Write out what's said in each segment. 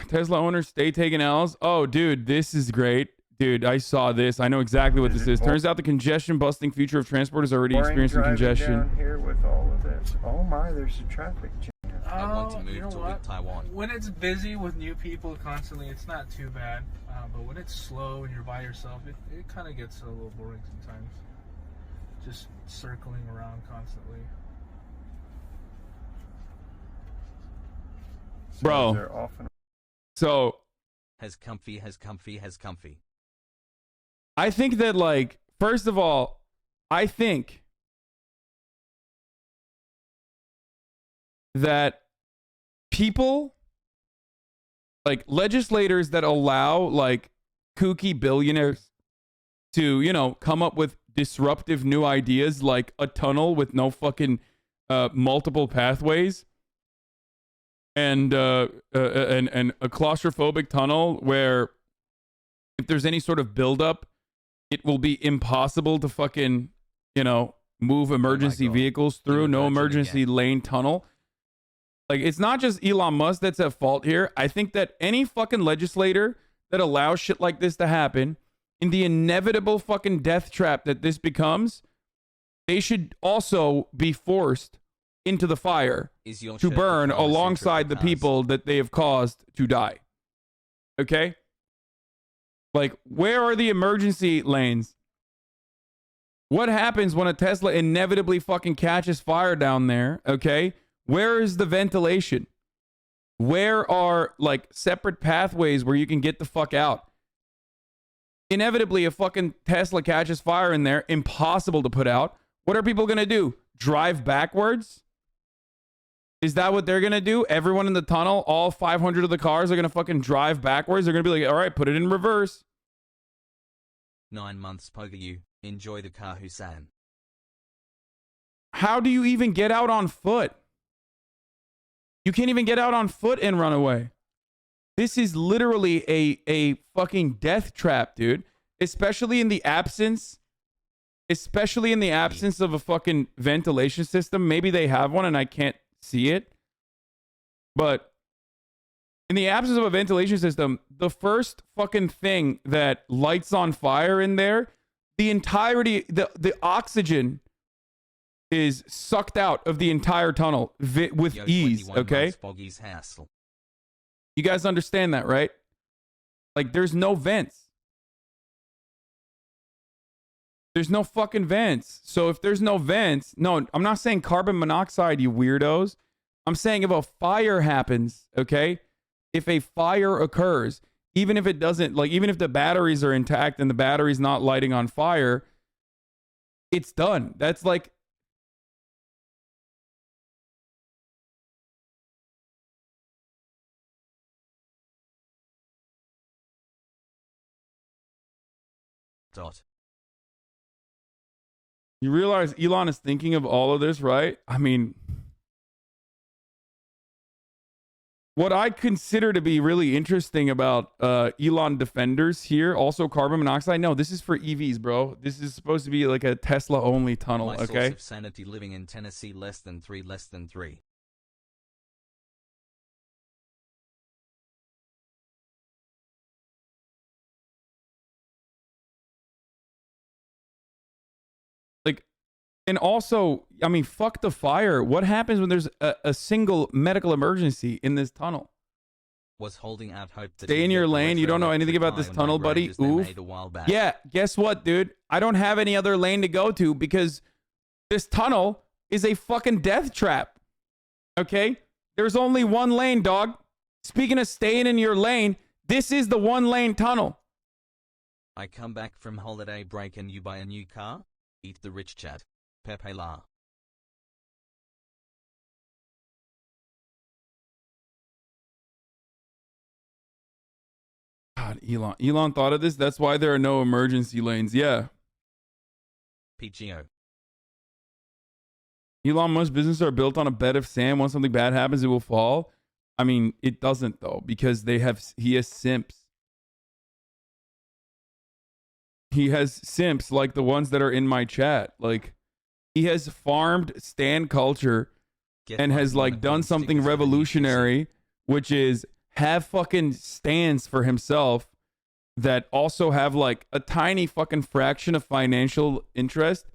Tesla owners stay taking L's. Oh, dude, this is great. Dude, I saw this. I know exactly what this is. Turns out the congestion busting future of transport is already experiencing congestion. Down here with all of this. Oh my, there's a traffic jam. I want to move to Taiwan. When it's busy with new people constantly, it's not too bad. But when it's slow and you're by yourself, it kind of gets a little boring sometimes. Just circling around constantly. Bro. So. Has comfy. I think that, like, first of all, I think that people, like legislators that allow like kooky billionaires to, you know, come up with disruptive new ideas like a tunnel with no fucking multiple pathways and a claustrophobic tunnel where if there's any sort of buildup, it will be impossible to fucking, you know, move emergency vehicles through. No emergency lane tunnel. Like, it's not just Elon Musk that's at fault here. I think that any fucking legislator that allows shit like this to happen, in the inevitable fucking death trap that this becomes, they should also be forced into the fire to burn alongside the people that they have caused to die. Okay? Like, where are the emergency lanes? What happens when a Tesla inevitably fucking catches fire down there? Okay? Where is the ventilation? Where are, like, separate pathways where you can get the fuck out? Inevitably, a fucking Tesla catches fire in there. Impossible to put out. What are people going to do? Drive backwards? Is that what they're going to do? Everyone in the tunnel, all 500 of the cars are going to fucking drive backwards? They're going to be like, all right, put it in reverse. 9 months poker you. Enjoy the car, Hasan. How do you even get out on foot? You can't even get out on foot and run away. This is literally a fucking death trap, dude. Especially in the absence of a fucking ventilation system. Maybe they have one and I can't see it. But in the absence of a ventilation system, the first fucking thing that lights on fire in there, the entirety, the oxygen is sucked out of the entire tunnel with ease, okay? You guys understand that, right? Like, there's no vents. There's no fucking vents. So if there's no vents, no, I'm not saying carbon monoxide, you weirdos. I'm saying if a fire happens, okay? If a fire occurs, even if it doesn't, like, even if the batteries are intact and the battery's not lighting on fire, it's done. That's like, you realize Elon is thinking of all of this, right? I mean, what I consider to be really interesting about Elon defenders here, also carbon monoxide. No, this is for EVs, bro. This is supposed to be like a Tesla only tunnel, My okay? Source of sanity living in Tennessee, less than 3. And also, I mean, fuck the fire. What happens when there's a single medical emergency in this tunnel? Was holding out hope that stay in your lane. You don't know anything about this tunnel, buddy. Oof. Yeah, guess what, dude? I don't have any other lane to go to because this tunnel is a fucking death trap. Okay? There's only one lane, dog. Speaking of staying in your lane, this is the one lane tunnel. I come back from holiday break and you buy a new car? Eat the rich chat. Pepe La. God, Elon thought of this. That's why there are no emergency lanes. Yeah. PGO. Elon Musk's businesses are built on a bed of sand. Once something bad happens, it will fall. I mean, it doesn't though, because he has simps. He has simps like the ones that are in my chat. Like, he has farmed stan culture and has like done something revolutionary, which is have fucking stands for himself that also have like a tiny fucking fraction of financial interest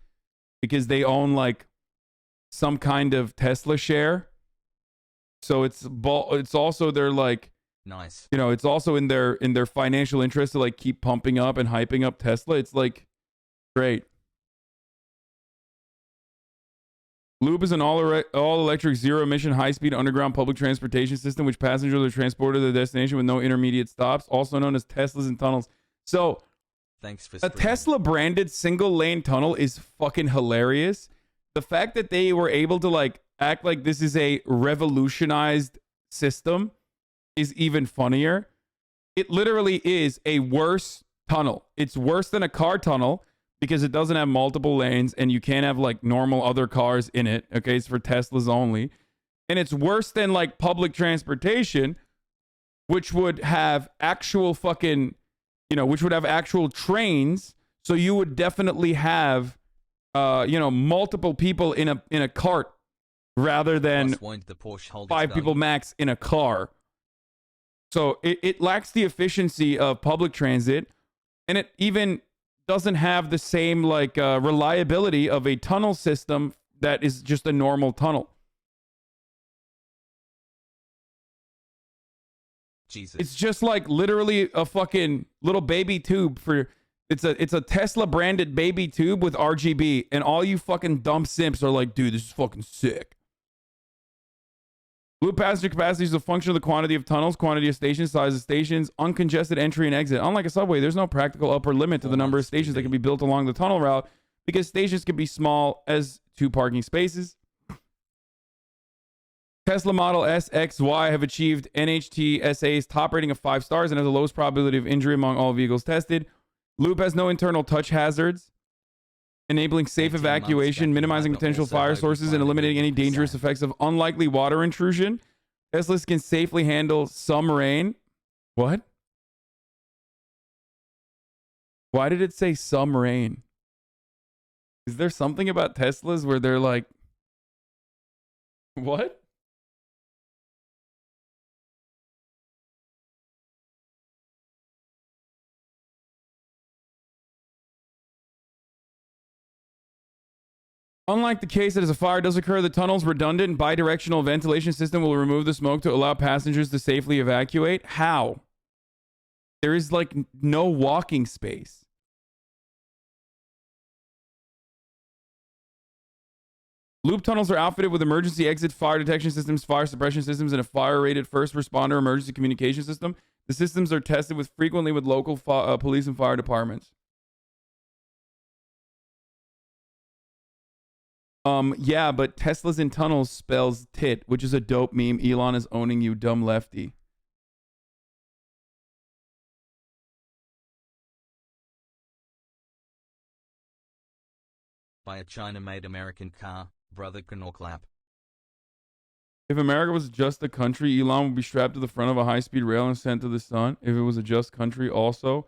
because they own like some kind of Tesla share. So it's also their like Nice. you know, it's also in their financial interest to like keep pumping up and hyping up Tesla. It's like great. Loop is an all-electric, zero-emission, high-speed underground public transportation system which passengers are transported to their destination with no intermediate stops, also known as Teslas and tunnels. So, Thanks for a streaming. Tesla-branded single-lane tunnel is fucking hilarious. The fact that they were able to like act like this is a revolutionized system is even funnier. It literally is a worse tunnel. It's worse than a car tunnel because it doesn't have multiple lanes and you can't have like normal other cars in it. Okay, it's for Teslas only. And it's worse than like public transportation, which would have actual fucking, you know, which would have actual trains. So you would definitely have, you know, multiple people in a cart rather than The Porsche hold its 5 people value. max in a car. So it lacks the efficiency of public transit, and it even doesn't have the same like reliability of a tunnel system that is just a normal tunnel. Jesus. It's just like literally a fucking little baby tube for it's a Tesla branded baby tube with RGB, and all you fucking dumb simps are like, dude, this is fucking sick. Loop passenger capacity is a function of the quantity of tunnels, quantity of stations, size of stations, uncongested entry and exit. Unlike a subway, there's no practical upper limit to the number of stations that can be built along the tunnel route because stations can be small as 2 parking spaces. Tesla Model S, X, Y have achieved NHTSA's top rating of 5 stars and have the lowest probability of injury among all vehicles tested. Loop has no internal touch hazards, enabling safe 18 months evacuation, back, minimizing Mother potential also fire voted sources, and finally eliminating any 100%. dangerous effects of unlikely water intrusion. Teslas can safely handle some rain. What? Why did it say some rain? Is there something about Teslas where they're like, what? Unlike the case that as a fire does occur, the tunnel's redundant and bidirectional ventilation system will remove the smoke to allow passengers to safely evacuate. How? There is like no walking space. Loop tunnels are outfitted with emergency exit fire detection systems, fire suppression systems, and a fire-rated first responder emergency communication system. The systems are tested frequently with local police and fire departments. Yeah, but Teslas in tunnels spells tit, which is a dope meme. Elon is owning you, dumb lefty. Buy a China-made American car, brother can or clap. If America was just a country, Elon would be strapped to the front of a high-speed rail and sent to the sun. If it was a just country also.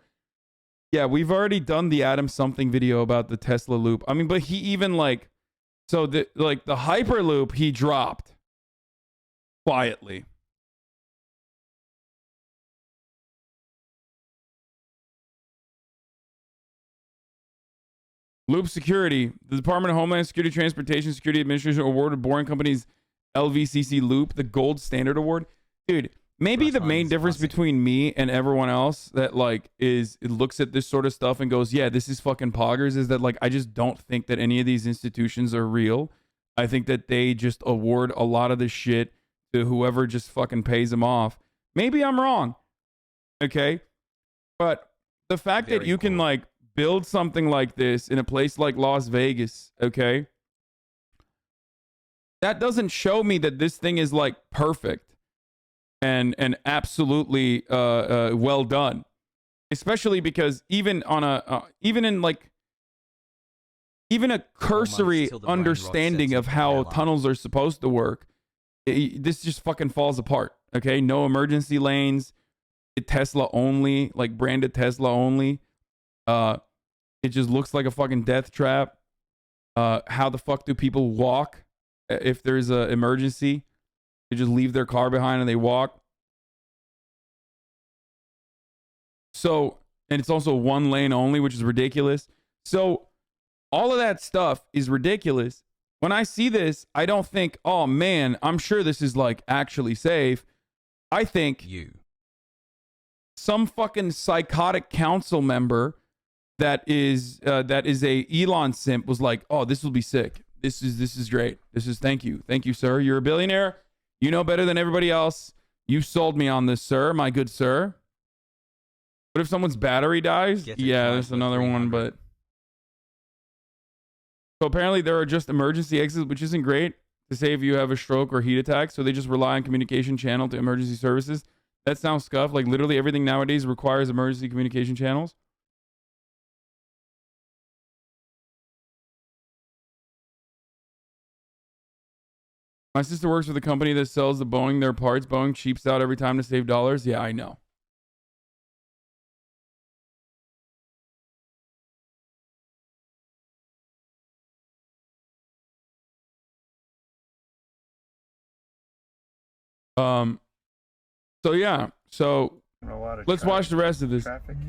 Yeah, we've already done the Adam something video about the Tesla loop. I mean, but he even like, so the Hyperloop he dropped quietly. Loop Security. The Department of Homeland Security Transportation Security Administration awarded Boring Company's LVCC Loop the Gold Standard Award. Dude, maybe the main difference between me and everyone else that like is it looks at this sort of stuff and goes, yeah, this is fucking poggers, is that like I just don't think that any of these institutions are real. I think that they just award a lot of this shit to whoever just fucking pays them off. Maybe I'm wrong. Okay? But the fact that you can like build something like this in a place like Las Vegas, okay? That doesn't show me that this thing is like perfect and absolutely well done. Especially because even on a even in like even a cursory understanding of how tunnels are supposed to work, this just fucking falls apart. Okay, no emergency lanes, Tesla only, like branded Tesla only. It just looks like a fucking death trap. How the fuck do people walk if there's an emergency? They just leave their car behind and they walk. So, and it's also one lane only, which is ridiculous. So all of that stuff is ridiculous. When I see this, I don't think, oh man, I'm sure this is like actually safe. I think some fucking psychotic council member that is a Elon simp was like, oh, this will be sick. This is great. Thank you, sir. You're a billionaire. You know better than everybody else. You sold me on this, sir, my good sir. What if someone's battery dies? Yeah, that's another one, but so apparently there are just emergency exits, which isn't great to say if you have a stroke or heat attack. So they just rely on communication channel to emergency services. That sounds scuffed. Like literally everything nowadays requires emergency communication channels. My sister works with a company that sells the Boeing their parts. Boeing cheaps out every time to save dollars. Yeah, I know. So yeah, so let's watch the rest of this.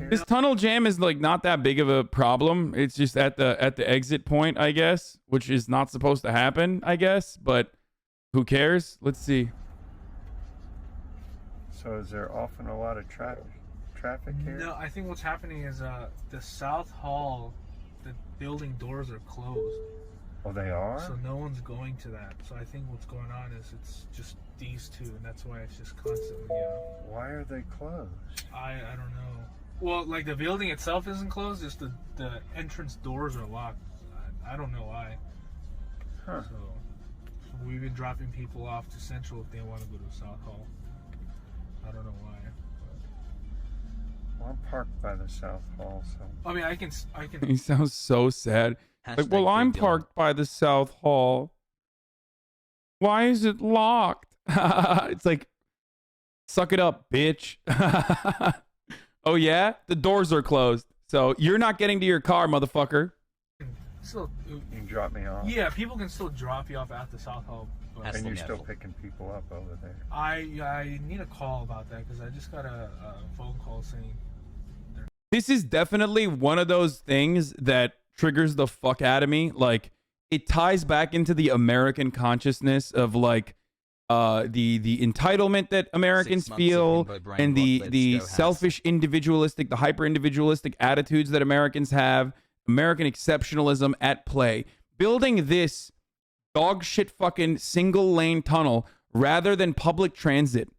This tunnel jam is like not that big of a problem. It's just at the exit point, I guess, which is not supposed to happen, I guess, but who cares? Let's see. So is there often a lot of traffic here? No, I think what's happening is the South Hall, the building doors are closed. Oh, they are? So no one's going to that. So I think what's going on is it's just these two, and that's why it's just constantly. Why are they closed? I don't know. Well, like the building itself isn't closed. Just the entrance doors are locked. I don't know why. Huh. So we've been dropping people off to Central if they want to go to South Hall. I don't know why. Well, I'm parked by the South Hall, so. I mean, I can. He sounds so sad. Like, well, I'm parked by the South Hall. Why is it locked? It's like, suck it up, bitch. Oh yeah, the doors are closed, so you're not getting to your car, motherfucker. Still, you can drop me off. Yeah, people can still drop you off at the South Hall. But and you're still picking people up over there. I need a call about that because I just got a phone call saying. This is definitely one of those things that triggers the fuck out of me. Like, it ties back into the American consciousness of like the entitlement that Americans feel and the selfish individualistic, the hyper individualistic attitudes that Americans have. American exceptionalism at play. Building this dog shit fucking single lane tunnel rather than public transit,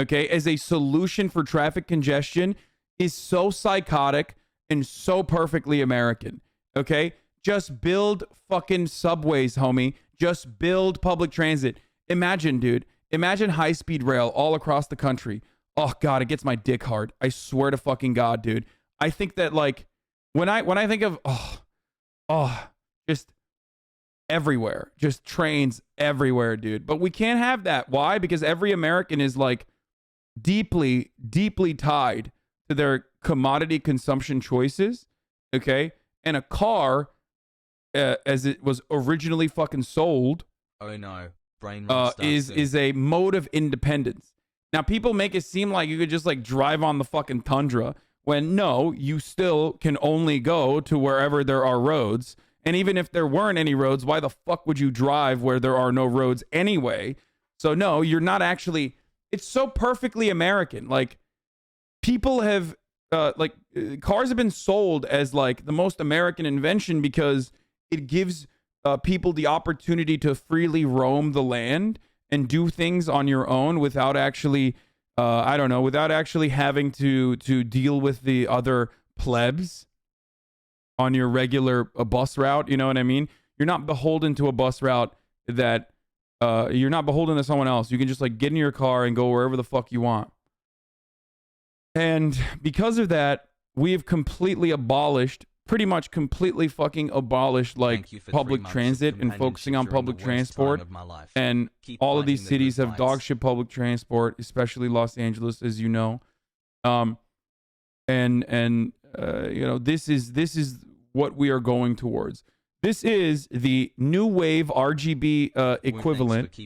okay, as a solution for traffic congestion is so psychotic and so perfectly American, okay? Just build fucking subways, homie. Just build public transit. Imagine, dude. Imagine high-speed rail all across the country. Oh, God, it gets my dick hard. I swear to fucking God, dude. I think that, like, when I think of, just everywhere. Just trains everywhere, dude. But we can't have that. Why? Because every American is, like, deeply, deeply tied to their commodity consumption choices, okay? And a car, as it was originally fucking sold, oh no, brain is a mode of independence. Now, people make it seem like you could just like drive on the fucking tundra, when no, you still can only go to wherever there are roads. And even if there weren't any roads, why the fuck would you drive where there are no roads anyway? So no, you're not actually. It's so perfectly American. Like, people have cars have been sold as like the most American invention because it gives people the opportunity to freely roam the land and do things on your own without actually without actually having to deal with the other plebs on your regular bus route. You know what I mean? You're not beholden to a bus route that you're not beholden to someone else. You can just like get in your car and go wherever the fuck you want. And because of that, we have completely abolished, pretty much completely fucking abolished, like, public transit and focusing on public transport. And all of these cities have dog shit public transport, especially Los Angeles, as you know. You know, this is what we are going towards. This is the new wave RGB equivalent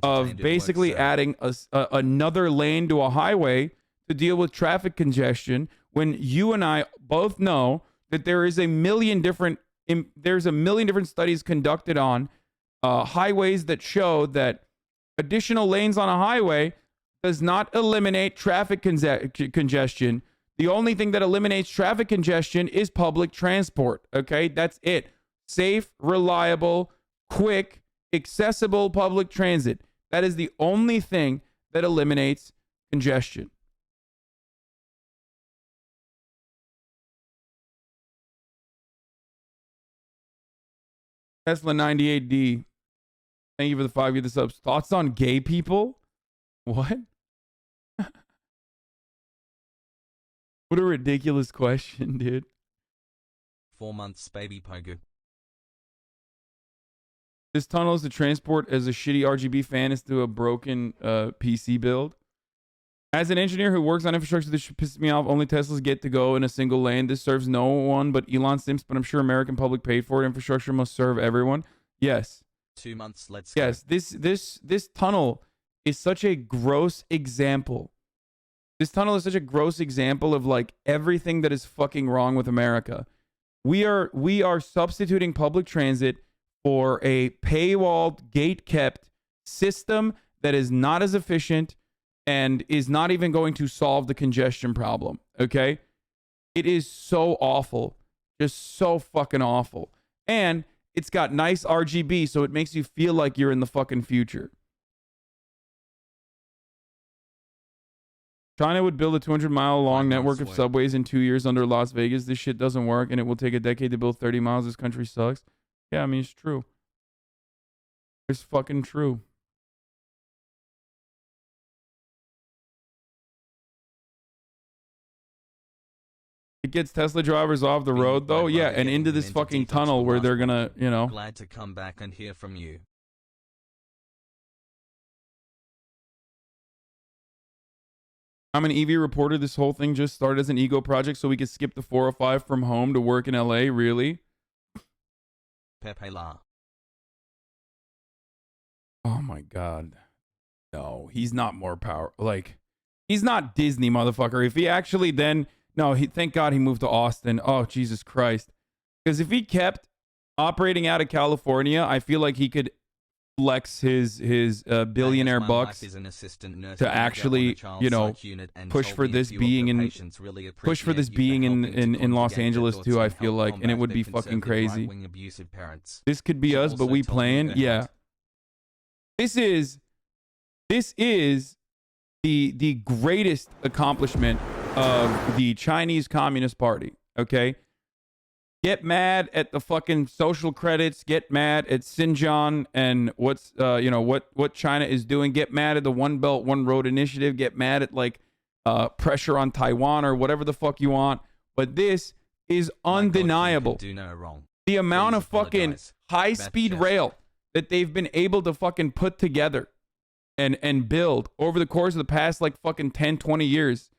of basically adding another lane to a highway to deal with traffic congestion when you and I both know that there's a million different studies conducted on highways that show that additional lanes on a highway does not eliminate traffic congestion. The only thing that eliminates traffic congestion is public transport. Okay, that's it. Safe, reliable, quick, accessible public transit. That is the only thing that eliminates congestion. Tesla 98D. Thank you for the 5 year subs. Thoughts on gay people? What? What a ridiculous question, dude. 4 months, baby Pogu. This tunnel is to transport as a shitty RGB fan is to a broken PC build. As an engineer who works on infrastructure, this should piss me off. Only Teslas get to go in a single lane. This serves no one but Elon Simps, but I'm sure American public paid for it. Infrastructure must serve everyone. Yes. 2 months, let's go. Yes, this tunnel is such a gross example. This tunnel is such a gross example of like everything that is fucking wrong with America. We are substituting public transit for a paywalled, gate-kept system that is not as efficient and is not even going to solve the congestion problem, okay? It is so awful. Just so fucking awful. And it's got nice RGB, so it makes you feel like you're in the fucking future. China would build a 200-mile-long network of subways in 2 years under Las Vegas. This shit doesn't work, and it will take a decade to build 30 miles. This country sucks. Yeah, I mean, it's true. It's fucking true. It gets Tesla drivers off the road, though. Yeah, and into this fucking tunnel where they're gonna, you know. Glad to come back and hear from you. I'm an EV reporter. This whole thing just started as an ego project so we could skip the 405 from home to work in LA. Really? Pepe La. Oh my God. No, he's not more power. Like, he's not Disney, motherfucker. If he actually then, no, thank God he moved to Austin. Oh, Jesus Christ. Because if he kept operating out of California, I feel like he could flex his billionaire bucks to actually, you know, push for this being in Los Angeles too. I feel like, and it would be fucking crazy. This could be us, but we playing, yeah. This is the greatest accomplishment of the Chinese Communist Party. Okay. Get mad at the fucking social credits. Get mad at Xinjiang and what's what China is doing. Get mad at the One Belt One Road initiative. Get mad at like pressure on Taiwan or whatever the fuck you want. But this is undeniable. Do no wrong. The amount of fucking high-speed rail that they've been able to fucking put together and build over the course of the past like fucking 10, 20 years.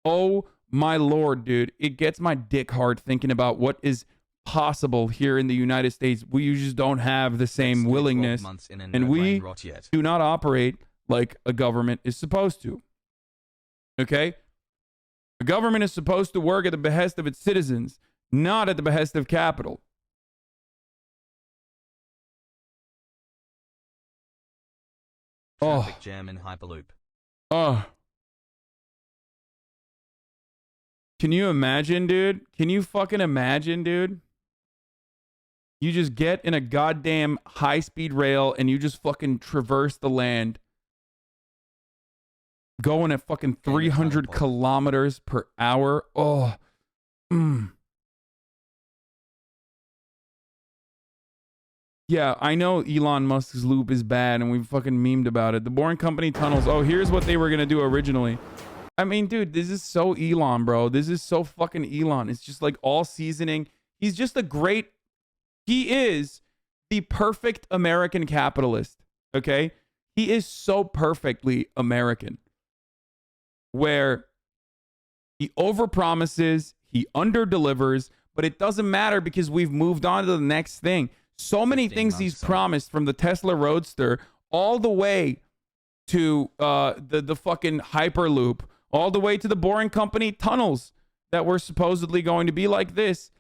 Oh my Lord, dude. It gets my dick hard thinking about what is possible here in the United States. We just don't have the same willingness, and we do not operate like a government is supposed to. Okay? A government is supposed to work at the behest of its citizens, not at the behest of capital. Traffic jam in Hyperloop. Oh. Can you imagine, dude? Can you fucking imagine, dude? You just get in a goddamn high-speed rail and you just fucking traverse the land going at fucking 300 kilometers per hour. Oh. Yeah, I know Elon Musk's loop is bad and we've fucking memed about it. The Boring Company tunnels. Oh, here's what they were going to do originally. I mean, dude, this is so Elon, bro. This is so fucking Elon. It's just like all seasoning. He's just a great... He is the perfect American capitalist, okay? He is so perfectly American. Where he overpromises, he underdelivers, but it doesn't matter because we've moved on to the next thing. So many things he's promised, from the Tesla Roadster all the way to the fucking Hyperloop, all the way to the Boring Company tunnels. that were supposedly going to be like this,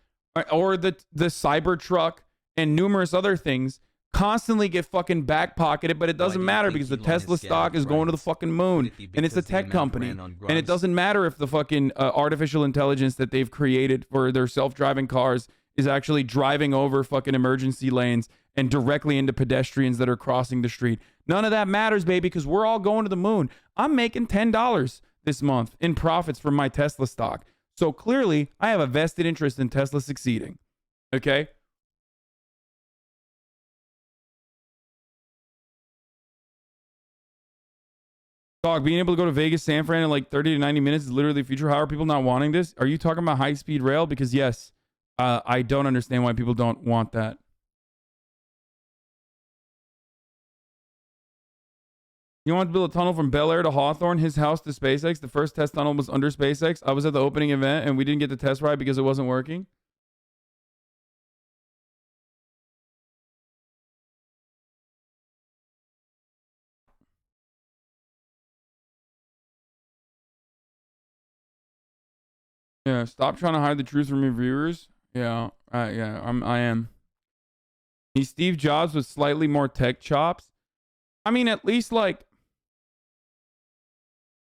or the Cybertruck and numerous other things, constantly get fucking back pocketed, but it doesn't matter because the Tesla stock is going to the fucking moon, and it's a tech company, and it doesn't matter if the fucking artificial intelligence that they've created for their self-driving cars is actually driving over fucking emergency lanes and directly into pedestrians that are crossing the street. None of that matters, baby, because we're all going to the moon. I'm making $10 this month in profits from my Tesla stock. So clearly, I have a vested interest in Tesla succeeding. Okay? Dog, being able to go to Vegas, San Fran in like 30 to 90 minutes is literally the future. How are people not wanting this? Are you talking about high-speed rail? Because yes, I don't understand why people don't want that. You want to build a tunnel from Bel Air to Hawthorne, his house to SpaceX? The first test tunnel was under SpaceX. I was at the opening event and we didn't get the test ride because it wasn't working. Yeah, stop trying to hide the truth from your viewers. Yeah, I am. He's Steve Jobs with slightly more tech chops. I mean, at least like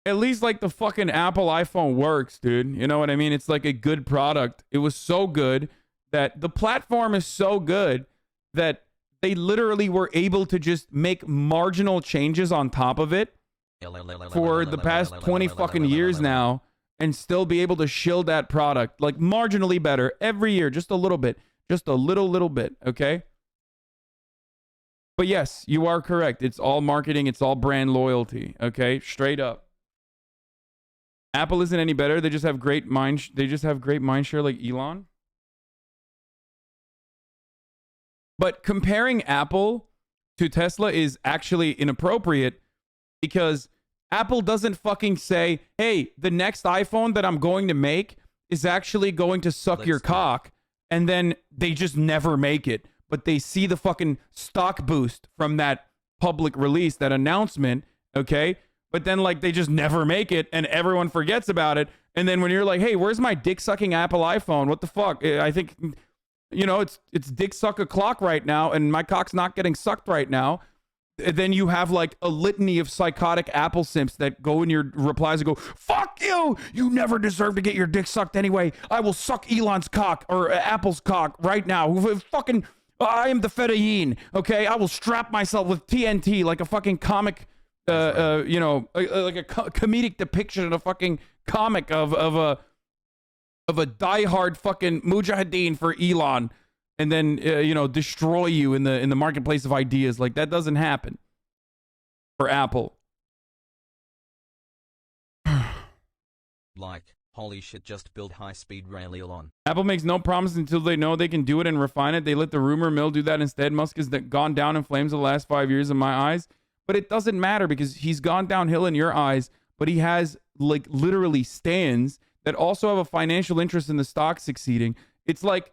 the fucking Apple iPhone works, dude. You know what I mean? It's like a good product. It was so good that the platform is so good that they literally were able to just make marginal changes on top of it for the past 20 fucking years now and still be able to shield that product like marginally better every year, just a little bit, just a little bit, okay? But yes, you are correct. It's all marketing. It's all brand loyalty, okay? Straight up. Apple isn't any better. They just have great mind. They just have great mind share like Elon. But comparing Apple to Tesla is actually inappropriate because Apple doesn't fucking say, hey, the next iPhone that I'm going to make is actually going to suck your cock. And then they just never make it. But they see the fucking stock boost from that public release, that announcement, okay? But then, like, they just never make it, and everyone forgets about it. And then when you're like, hey, where's my dick-sucking Apple iPhone? What the fuck? I think, you know, it's dick-suck o'clock right now, and my cock's not getting sucked right now. Then you have, like, a litany of psychotic Apple simps that go in your replies and go, fuck you! You never deserve to get your dick sucked anyway. I will suck Elon's cock, or Apple's cock right now. Fucking, I am the Fedayeen, okay? I will strap myself with TNT like a fucking comic... you know, like a comedic depiction of a fucking comic of a diehard fucking mujahideen for Elon, and then you know, destroy you in the marketplace of ideas. Like that doesn't happen for Apple. Like, holy shit, just build high-speed rail, Elon. Apple makes no promise until they know they can do it and refine it. They let the rumor mill do that instead. Musk has gone down in flames the last 5 years in my eyes. But it doesn't matter because he's gone downhill in your eyes, but he has like literally stands that also have a financial interest in the stock succeeding. It's like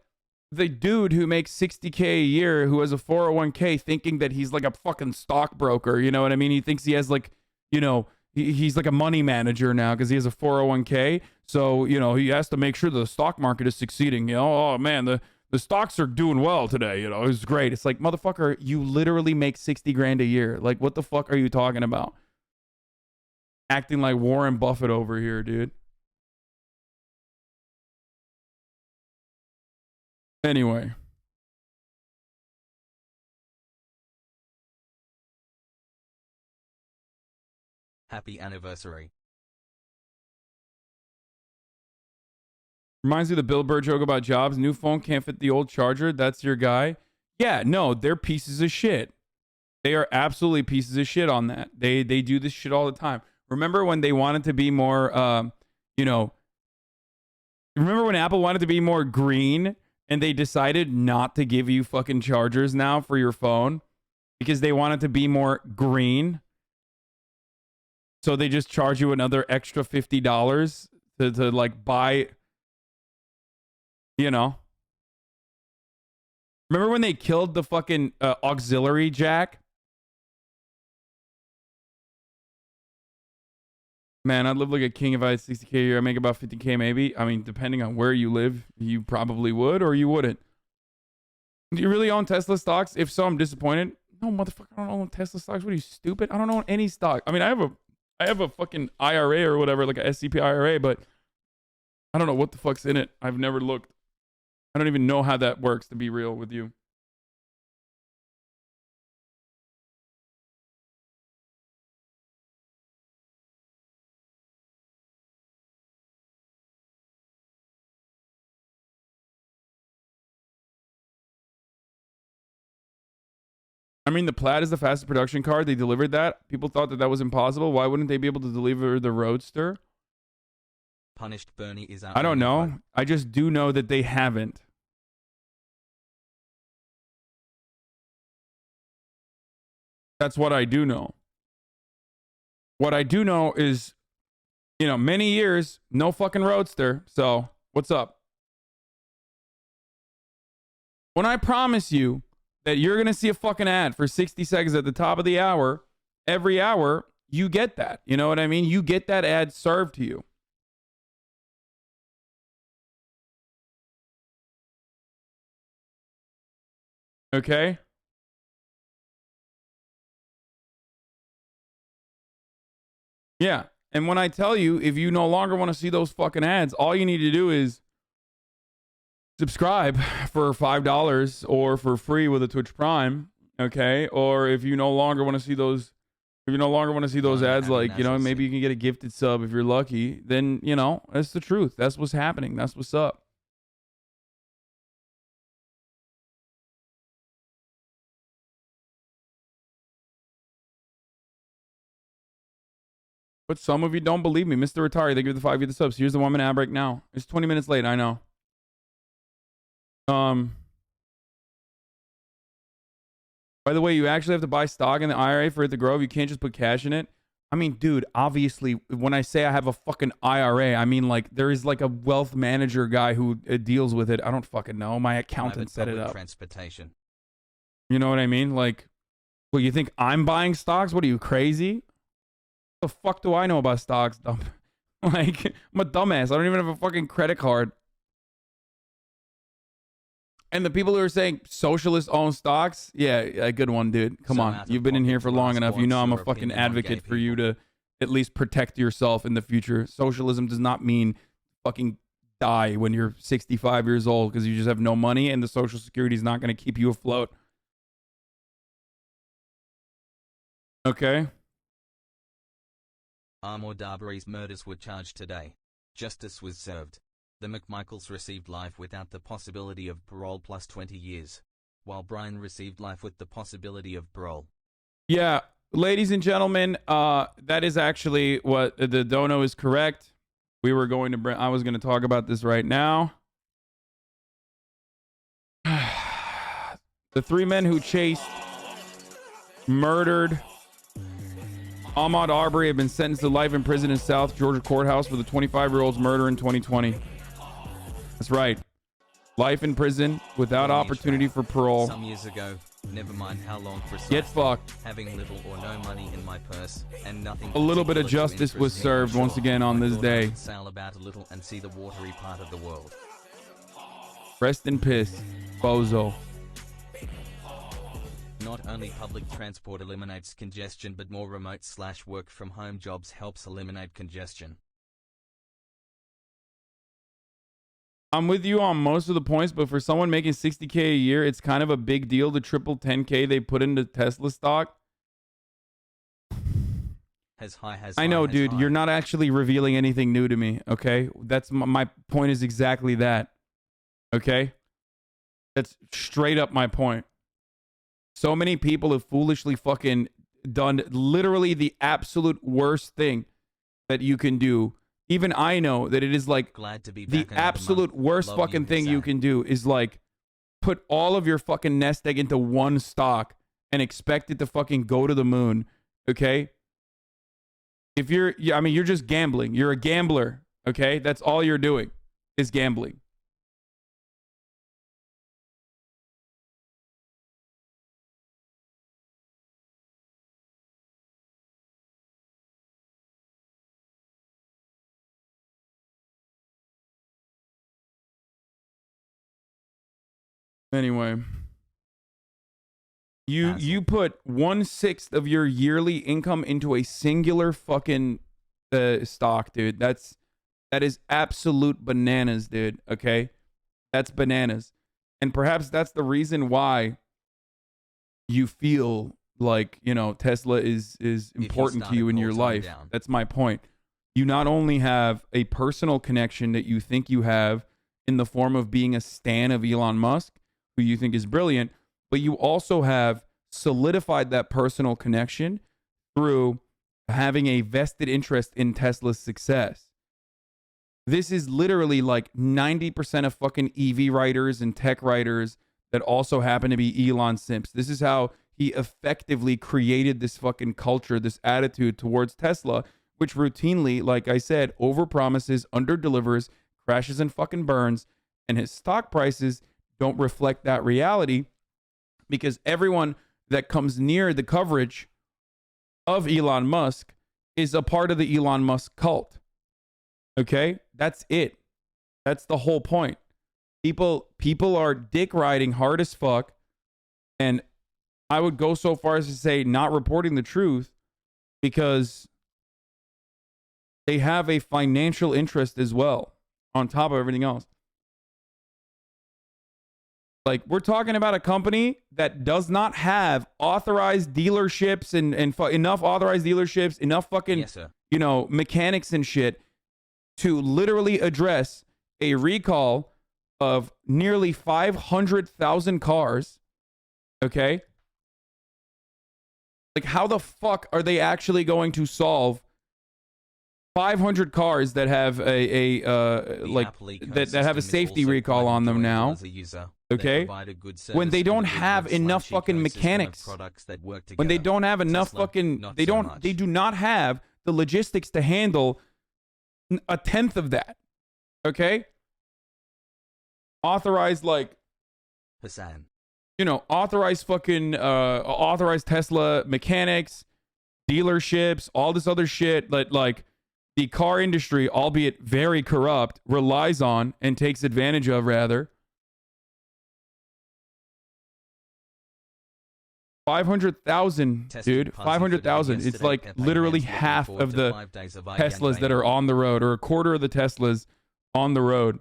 the dude who makes $60K a year who has a 401k thinking that he's like a fucking stockbroker. You know what I mean? He thinks he has like, you know, he's like a money manager now because he has a 401k. So, you know, he has to make sure the stock market is succeeding. You know, oh man, the stocks are doing well today, you know, it's great. It's like, motherfucker, you literally make 60 grand a year. Like, what the fuck are you talking about? Acting like Warren Buffett over here, dude. Anyway. Happy anniversary. Reminds me of the Bill Burr joke about Jobs. New phone can't fit the old charger. That's your guy. Yeah, no, they're pieces of shit. They are absolutely pieces of shit on that. They do this shit all the time. Remember when they wanted to be more, you know, remember when Apple wanted to be more green and they decided not to give you fucking chargers now for your phone because they wanted to be more green? So they just charge you another extra $50 to like buy... You know, remember when they killed the fucking auxiliary jack? Man, I'd live like a king if I had 60K a year. I make about 50K maybe. I mean, depending on where you live, you probably would or you wouldn't. Do you really own Tesla stocks? If so, I'm disappointed. No, motherfucker, I don't own Tesla stocks. What are you, stupid? I don't own any stock. I mean, I have a fucking IRA or whatever, like a SCP IRA, but I don't know what the fuck's in it. I've never looked. I don't even know how that works, to be real with you. I mean, the Plaid is the fastest production car. They delivered that. People thought that that was impossible. Why wouldn't they be able to deliver the Roadster? Punished Bernie is out. I don't know. I just do know that they haven't. That's what I do know. What I do know is, you know, many years, no fucking Roadster. So, what's up? When I promise you that you're going to see a fucking ad for 60 seconds at the top of the hour, every hour, you get that. You know what I mean? You get that ad served to you. Okay? Yeah. And when I tell you, if you no longer want to see those fucking ads, all you need to do is subscribe for $5 or for free with a Twitch Prime. Okay? Or if you no longer want to see those, ads, like, you know, maybe you can get a gifted sub if you're lucky, then, you know, that's the truth. That's what's happening. That's what's up. But some of you don't believe me. Mr. Atari, they give the 5 you the subs. Here's the 1 minute ad break now. It's 20 minutes late, I know. By the way, you actually have to buy stock in the IRA for it to grow. You can't just put cash in it. I mean, dude, obviously, when I say I have a fucking IRA, I mean, like, there is like a wealth manager guy who deals with it. I don't fucking know. My accountant set it up. Transportation. You know what I mean? Like, well, you think I'm buying stocks? What are you, crazy? The fuck do I know about stocks? Dumb. Like, I'm a dumbass. I don't even have a fucking credit card. And the people who are saying socialists own stocks, yeah, a good one, dude. Come on. You've been in here for long enough. You know I'm a fucking advocate for you to at least protect yourself in the future. Socialism does not mean fucking die when you're 65 years old because you just have no money and the Social Security is not going to keep you afloat. Okay? Armor Darbury's murders were charged today. Justice was served. The McMichaels received life without the possibility of parole plus 20 years, while Brian received life with the possibility of parole. Yeah, ladies and gentlemen, that is actually what the dono is correct. We were going to I was going to talk about this right now. The 3 men who chased, murdered Ahmaud Arbery have been sentenced to life in prison in South Georgia courthouse for the 25-year-old's murder in 2020. That's right. Life in prison without opportunity for parole. Some years ago, never mind how long precisely. Get fucked. Having little or no money in my purse and nothing. A little bit of justice was served once again on this day. Sail about a little and see the watery part of the world. Rest in piss, bozo. Not only public transport eliminates congestion, but more remote / work from home jobs helps eliminate congestion. I'm with you on most of the points, but for someone making 60K a year, it's kind of a big deal to triple 10K they put into Tesla stock. I know, dude. You're not actually revealing anything new to me, okay? That's my point is exactly that. Okay? That's straight up my point. So many people have foolishly fucking done literally the absolute worst thing that you can do. Even I know that it is like the absolute worst fucking thing you can do is like put all of your fucking nest egg into one stock and expect it to fucking go to the moon. Okay? If you're, I mean, you're just gambling. You're a gambler. Okay? That's all you're doing is gambling. Anyway, you put 1/6 of your yearly income into a singular fucking stock, dude. That is absolute bananas, dude. Okay, that's bananas, and perhaps that's the reason why you feel like, you know, Tesla is important to you in your life. That's my point. You not only have a personal connection that you think you have in the form of being a stan of Elon Musk, who you think is brilliant, but you also have solidified that personal connection through having a vested interest in Tesla's success. This is literally like 90% of fucking EV writers and tech writers that also happen to be Elon simps. This is how he effectively created this fucking culture, this attitude towards Tesla, which routinely, like I said, overpromises, underdelivers, crashes and fucking burns, and his stock prices don't reflect that reality because everyone that comes near the coverage of Elon Musk is a part of the Elon Musk cult. Okay? That's it. That's the whole point. People are dick riding hard as fuck, and I would go so far as to say not reporting the truth because they have a financial interest as well on top of everything else. Like, we're talking about a company that does not have authorized dealerships and enough authorized dealerships, enough fucking, you know, mechanics and shit to literally address a recall of nearly 500,000 cars. Okay? Like, how the fuck are they actually going to solve 500 cars that have that have a safety recall on them now? Okay, when they don't have enough fucking mechanics, when they don't have enough fucking, they do not have the logistics to handle a tenth of that. Okay, authorized like Hasan. You know, authorized fucking authorized Tesla mechanics, dealerships, all this other shit that like the car industry, albeit very corrupt, relies on and takes advantage of, rather. 500,000, dude. 500,000. It's like literally half of the Teslas that are on the road, or a quarter of the Teslas on the road.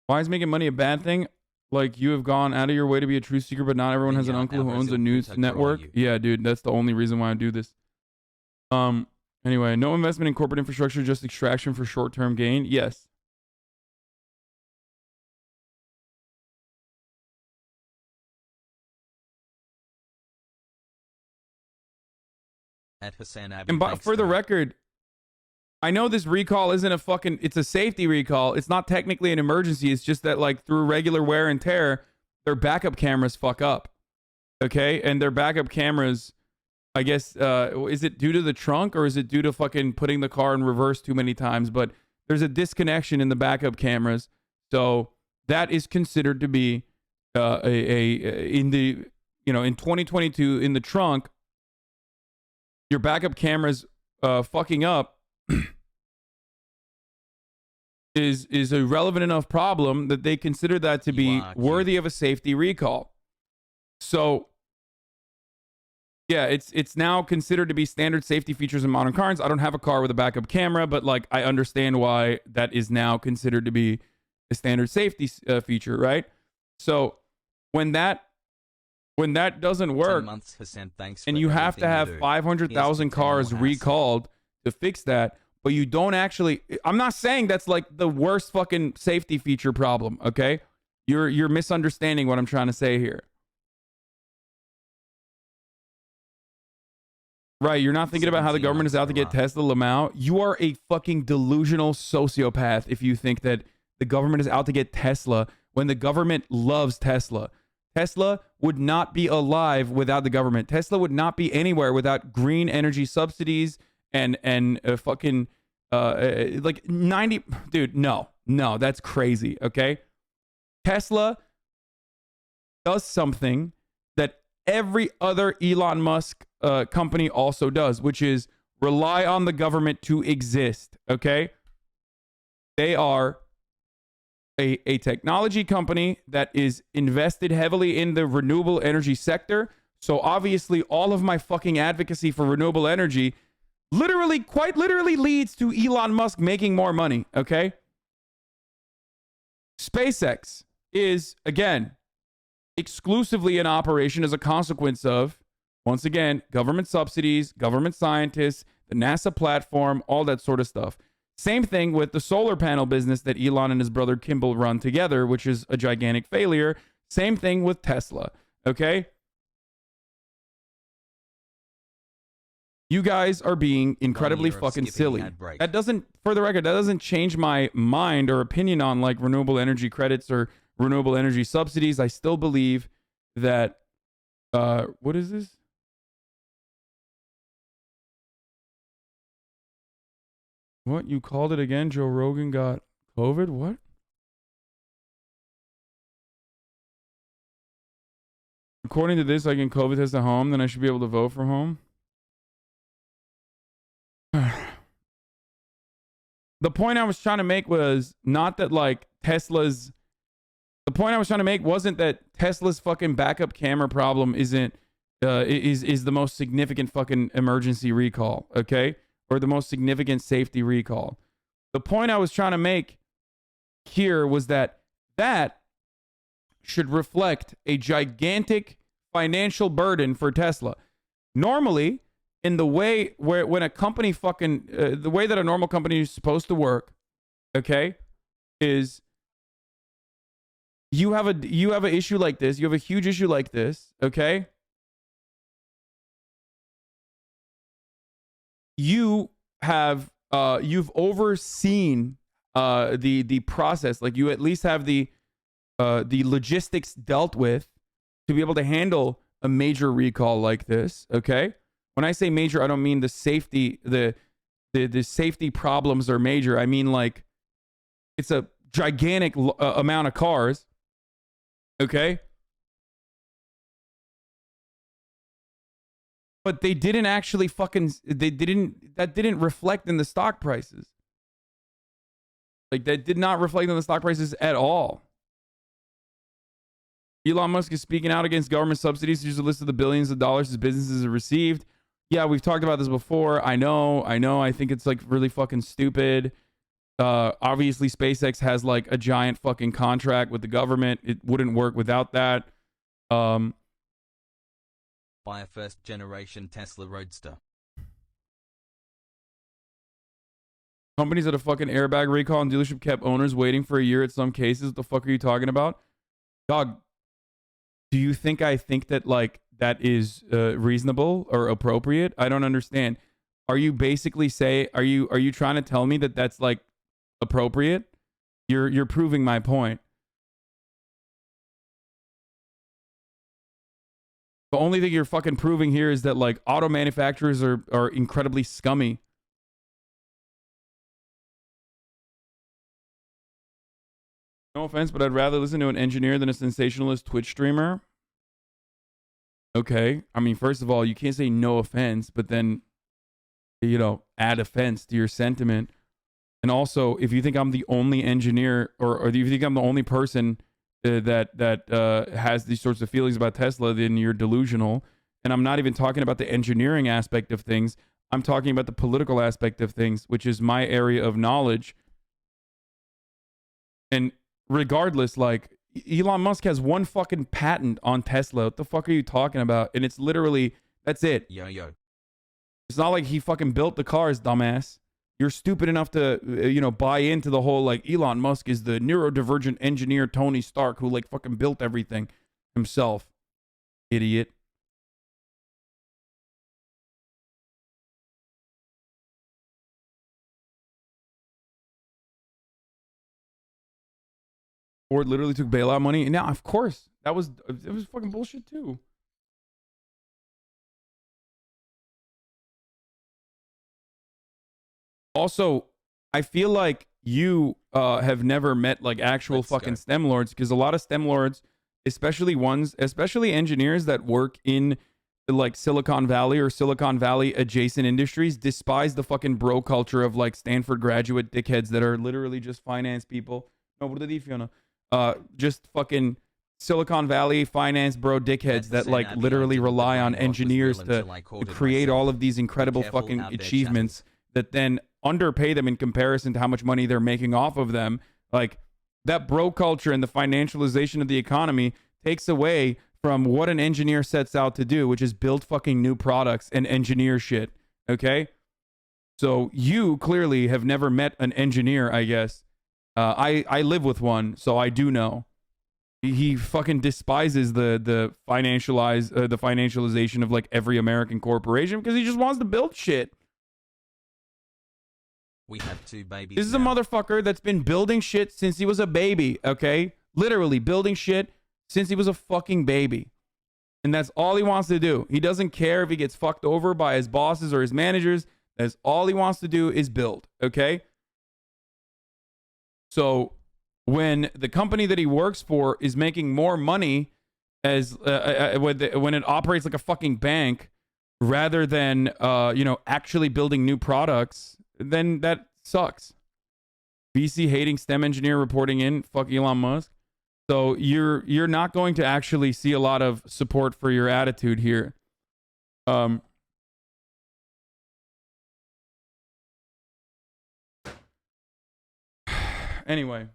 Why is making money a bad thing? Like, you have gone out of your way to be a truth seeker, but not everyone has an uncle who owns a news network. Yeah, dude, that's the only reason why I do this. Anyway, no investment in corporate infrastructure, just extraction for short-term gain. Yes. At Hasanabi. And for the record, I know this recall isn't a fucking, it's a safety recall. It's not technically an emergency. It's just that, like, through regular wear and tear, their backup cameras fuck up. Okay? And their backup cameras, I guess, is it due to the trunk or is it due to fucking putting the car in reverse too many times? But there's a disconnection in the backup cameras. So that is considered to be in the, you know, in 2022, in the trunk, your backup cameras fucking up is a relevant enough problem that they consider that to be worthy of a safety recall. So yeah, it's now considered to be standard safety features in modern cars. I don't have a car with a backup camera, but like I understand why that is now considered to be a standard safety feature, right? So when that doesn't work, and you have to have 500,000 cars recalled to fix that, but you don't actually, I'm not saying that's like the worst fucking safety feature problem, okay? You're misunderstanding what I'm trying to say here. Right, you're not thinking about how the government is out to get Tesla, Lamau. You are a fucking delusional sociopath if you think that the government is out to get Tesla when the government loves Tesla. Tesla would not be alive without the government. Tesla would not be anywhere without green energy subsidies and fucking like 90, dude, no, that's crazy, okay? Tesla does something that every other Elon Musk company also does, which is rely on the government to exist, okay? They are a technology company that is invested heavily in the renewable energy sector. So obviously all of my fucking advocacy for renewable energy quite literally leads to Elon Musk making more money, okay? SpaceX is, again, exclusively in operation as a consequence of, once again, government subsidies, government scientists, the NASA platform, all that sort of stuff. Same thing with the solar panel business that Elon and his brother Kimball run together, which is a gigantic failure. Same thing with Tesla, okay? You guys are being incredibly fucking silly. That doesn't, for the record, that doesn't change my mind or opinion on like renewable energy credits or renewable energy subsidies. I still believe that, what is this? What? You called it again? Joe Rogan got COVID? What? According to this, I can COVID test at home, then I should be able to vote from home. The point I was trying to make was not that like Tesla's. The point I was trying to make wasn't that Tesla's fucking backup camera problem isn't is the most significant fucking emergency recall, okay? Or the most significant safety recall. The point I was trying to make here was that should reflect a gigantic financial burden for Tesla. Normally, in the way where when a company fucking the way that a normal company is supposed to work, okay, is you have an issue like this, you have a huge issue like this, okay? You have you've overseen the process, like you at least have the logistics dealt with to be able to handle a major recall like this, okay? When I say major, I don't mean the safety the safety problems are major. I mean like it's a gigantic amount of cars, okay? But they didn't actually that didn't reflect in the stock prices. Like that did not reflect on the stock prices at all. Elon Musk is speaking out against government subsidies. Here's a list of the billions of dollars his businesses have received. Yeah, we've talked about this before. I know. I think it's like really fucking stupid. Obviously, SpaceX has like a giant fucking contract with the government. It wouldn't work without that. Buy a first-generation Tesla Roadster. Companies that a fucking airbag recall and dealership kept owners waiting for a year at some cases. What the fuck are you talking about? Dog, do you think I think that like that is reasonable or appropriate? I don't understand. Are you basically are you trying to tell me that that's like appropriate? You're proving my point. The only thing you're fucking proving here is that like auto manufacturers are incredibly scummy. No offense, but I'd rather listen to an engineer than a sensationalist Twitch streamer. Okay. I mean, first of all, you can't say no offense, but then, you know, add offense to your sentiment. And also, if you think I'm the only engineer or if you think I'm the only person that has these sorts of feelings about Tesla, then you're delusional. And I'm not even talking about the engineering aspect of things. I'm talking about the political aspect of things, which is my area of knowledge. And regardless, like Elon Musk has one fucking patent on Tesla. What the fuck are you talking about? And it's literally, that's it. Yo. It's not like he fucking built the cars, dumbass. You're stupid enough to, buy into the whole, like, Elon Musk is the neurodivergent engineer Tony Stark who, like, fucking built everything himself. Idiot. Ford literally took bailout money. And now, of course, it was fucking bullshit, too. Also, I feel like you have never met like actual fucking STEM lords, because a lot of STEM lords, especially engineers that work in like Silicon Valley or Silicon Valley adjacent industries despise the fucking bro culture of like Stanford graduate dickheads that are literally just finance people. No, what did Fiona? Just fucking Silicon Valley finance bro dickheads that like literally rely on engineers to create all of these incredible fucking achievements that then underpay them in comparison to how much money they're making off of them. Like that bro culture and the financialization of the economy takes away from what an engineer sets out to do, which is build fucking new products and engineer shit. Okay? So you clearly have never met an engineer, I guess. I live with one, so I do know. He fucking despises the financialization of like every American corporation because he just wants to build shit. We have 2 babies. This is a motherfucker that's been building shit since he was a baby, okay? Literally building shit since he was a fucking baby. And that's all he wants to do. He doesn't care if he gets fucked over by his bosses or his managers. That's all he wants to do is build, okay? So when the company that he works for is making more money as when it operates like a fucking bank rather than actually building new products, then that sucks. VC hating STEM engineer reporting in, fuck Elon Musk. So you're not going to actually see a lot of support for your attitude here. Anyway.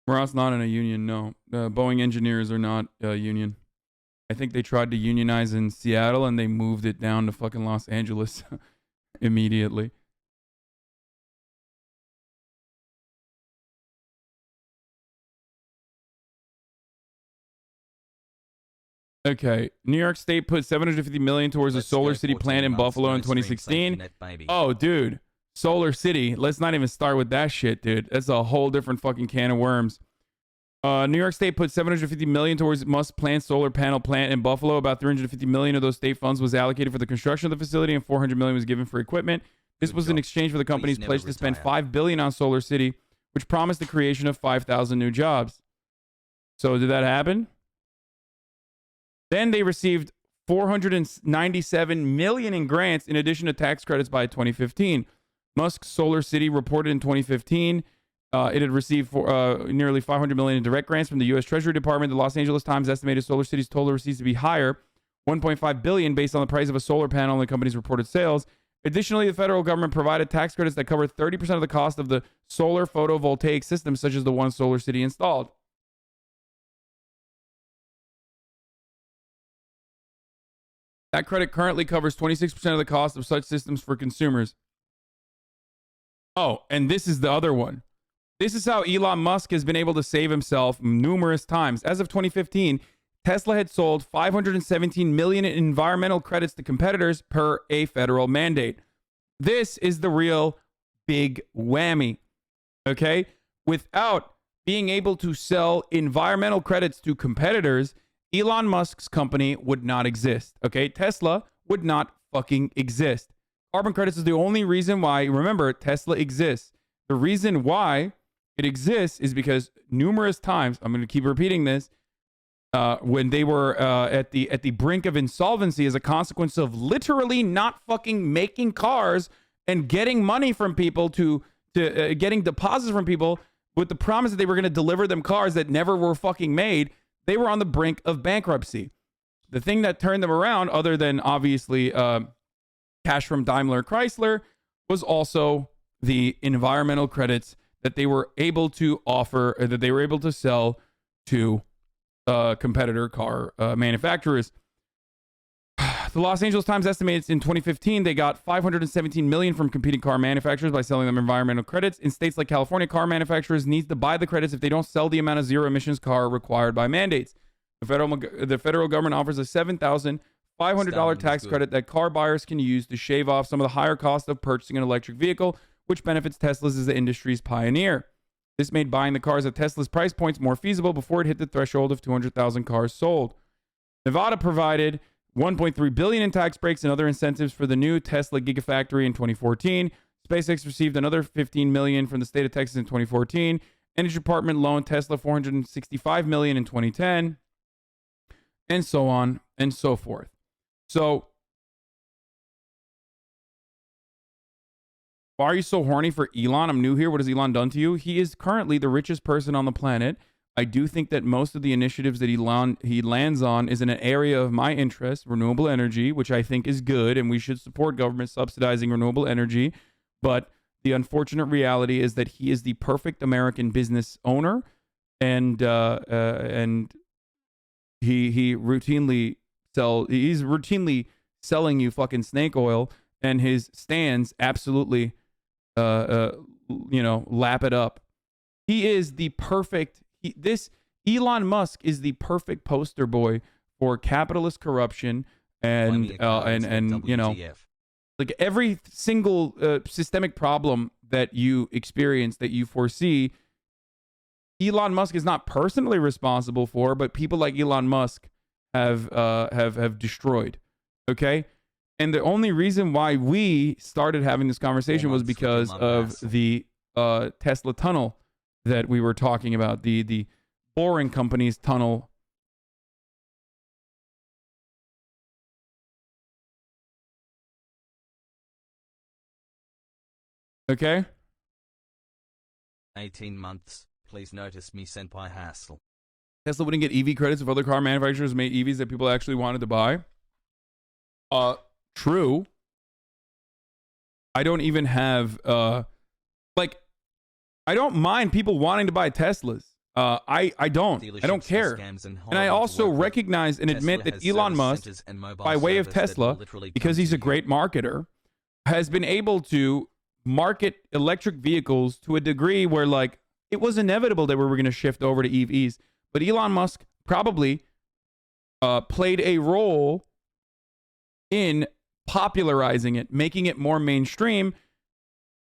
Ross not in a union, no. Boeing engineers are not a union. I think they tried to unionize in Seattle and they moved it down to fucking Los Angeles immediately. Okay, New York State put $750 million towards a solar city plant in Buffalo in 2016. Oh, dude, Solar City. Let's not even start with that shit, dude. That's a whole different fucking can of worms. New York State put $750 million towards Musk Plant solar panel plant in Buffalo. About $350 million of those state funds was allocated for the construction of the facility, and $400 million was given for equipment. This was in exchange for the company's pledge to spend $5 billion on Solar City, which promised the creation of 5,000 new jobs. So did that happen? Then they received $497 million in grants in addition to tax credits by 2015. Musk's Solar City reported in 2015 it had received nearly $500 million in direct grants from the U.S. Treasury Department. The Los Angeles Times estimated Solar City's total receipts to be higher, $1.5 billion, based on the price of a solar panel and the company's reported sales. Additionally, the federal government provided tax credits that covered 30% of the cost of the solar photovoltaic systems, such as the one Solar City installed. That credit currently covers 26% of the cost of such systems for consumers. Oh, and this is the other one. This is how Elon Musk has been able to save himself numerous times. As of 2015, Tesla had sold 517 million in environmental credits to competitors per a federal mandate. This is the real big whammy. Okay? Without being able to sell environmental credits to competitors, Elon Musk's company would not exist. Okay? Tesla would not fucking exist. Carbon credits is the only reason why, remember, Tesla exists. The reason why it exists is because numerous times, I'm going to keep repeating this, when they were at the brink of insolvency as a consequence of literally not fucking making cars and getting money from people to getting deposits from people with the promise that they were going to deliver them cars that never were fucking made, they were on the brink of bankruptcy. The thing that turned them around, other than obviously cash from Daimler Chrysler, was also the environmental credits that they were able to offer, that they were able to sell to competitor car manufacturers. The Los Angeles Times estimates in 2015 they got $517 million from competing car manufacturers by selling them environmental credits. In states like California, car manufacturers need to buy the credits if they don't sell the amount of zero emissions car required by mandates. The federal government offers a $7,500 tax credit that car buyers can use to shave off some of the higher cost of purchasing an electric vehicle, which benefits Teslas as the industry's pioneer. This made buying the cars at Tesla's price points more feasible before it hit the threshold of 200,000 cars sold. Nevada provided $1.3 billion in tax breaks and other incentives for the new Tesla Gigafactory in 2014. SpaceX received another $15 million from the state of Texas in 2014. Energy Department loaned Tesla $465 million in 2010, and so on and so forth. So, why are you so horny for Elon? I'm new here. What has Elon done to you? He is currently the richest person on the planet. I do think that most of the initiatives that he lands on is in an area of my interest, renewable energy, which I think is good, and we should support government subsidizing renewable energy. But the unfortunate reality is that he is the perfect American business owner, and he's routinely selling you fucking snake oil, and his stands absolutely lap it up. He is the perfect. Elon Musk is the perfect poster boy for capitalist corruption and like every single systemic problem that you experience, that you foresee, Elon Musk is not personally responsible for, but people like Elon Musk have destroyed. Okay, and the only reason why we started having this conversation was because of the Tesla tunnel that we were talking about, the boring company's tunnel. Okay? 18 months. Please notice me, Senpai Hassel. Tesla wouldn't get EV credits if other car manufacturers made EVs that people actually wanted to buy. True. I don't even have I don't mind people wanting to buy Teslas. I don't care. And I also recognize and admit that Elon Musk, by way of Tesla, because he's a great marketer, has been able to market electric vehicles to a degree where, like, it was inevitable that we were going to shift over to EVs. But Elon Musk probably played a role in popularizing it, making it more mainstream,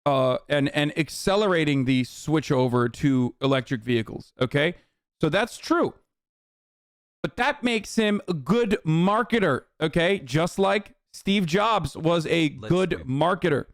and accelerating the switch over to electric vehicles. Okay, so that's true, but that makes him a good marketer. Okay, just like Steve Jobs was a good marketer.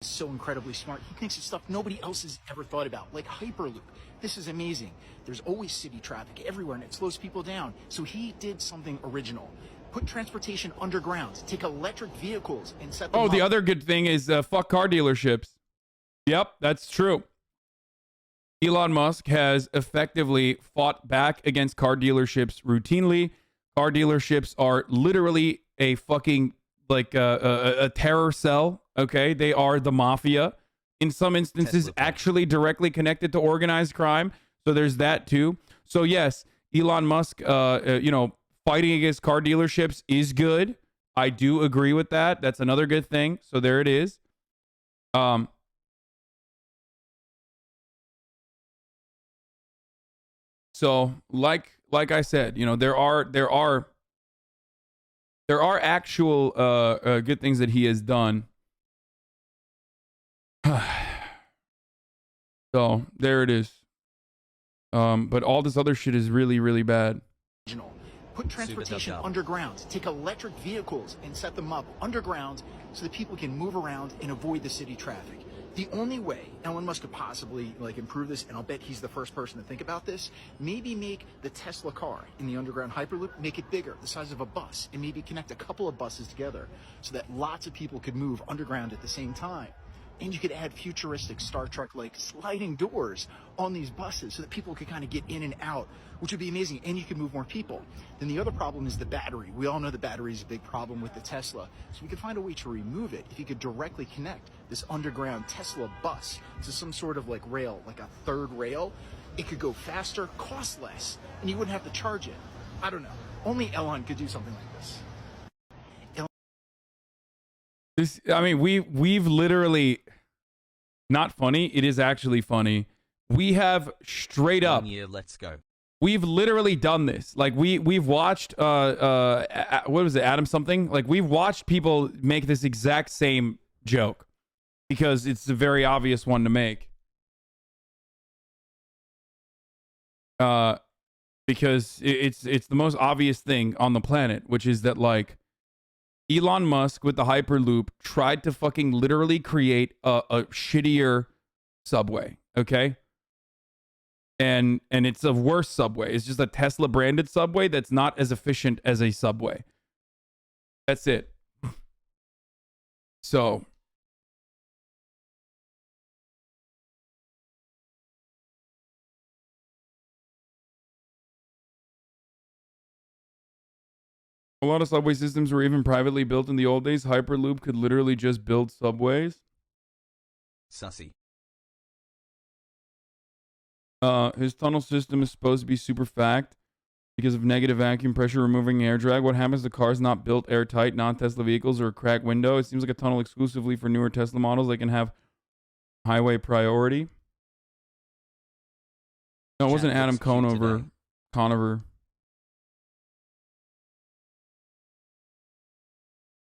So incredibly smart. He thinks of stuff nobody else has ever thought about, like Hyperloop. This is amazing. There's always city traffic everywhere, and it slows people down. So he did something original. Put transportation underground. Take electric vehicles and set them up. The other good thing is fuck car dealerships. Yep, that's true. Elon Musk has effectively fought back against car dealerships routinely. Car dealerships are literally a fucking, like, a terror cell. Okay, they are the mafia. In some instances, actually directly connected to organized crime. So there's that too. So yes, Elon Musk, fighting against car dealerships is good. I do agree with that. That's another good thing. So there it is. So like I said, there are actual good things that he has done. So there it is. But all this other shit is really, really bad. Put transportation underground. Take electric vehicles and set them up underground so that people can move around and avoid the city traffic. The only way Elon Musk could possibly improve this, and I'll bet he's the first person to think about this, maybe make the Tesla car in the underground Hyperloop, make it bigger, the size of a bus, and maybe connect a couple of buses together so that lots of people could move underground at the same time. And you could add futuristic Star Trek-like sliding doors on these buses so that people could kind of get in and out, which would be amazing. And you could move more people. Then the other problem is the battery. We all know the battery is a big problem with the Tesla. So we could find a way to remove it if you could directly connect this underground Tesla bus to some sort of rail, like a third rail. It could go faster, cost less, and you wouldn't have to charge it. I don't know. Only Elon could do something like this. We've literally, not funny, it is actually funny. We have straight up, let's go. We've literally done this. Like we've watched what was it, Adam something? Like we've watched people make this exact same joke because it's a very obvious one to make. Because it's the most obvious thing on the planet, which is that Elon Musk with the Hyperloop tried to fucking literally create a shittier subway, okay? And it's a worse subway. It's just a Tesla branded subway that's not as efficient as a subway. That's it. So a lot of subway systems were even privately built in the old days. Hyperloop could literally just build subways. Sussy. His tunnel system is supposed to be super fact because of negative vacuum pressure removing air drag. What happens to cars not built airtight, non-Tesla vehicles, or a cracked window? It seems like a tunnel exclusively for newer Tesla models. They can have highway priority. No, it wasn't Adam Conover.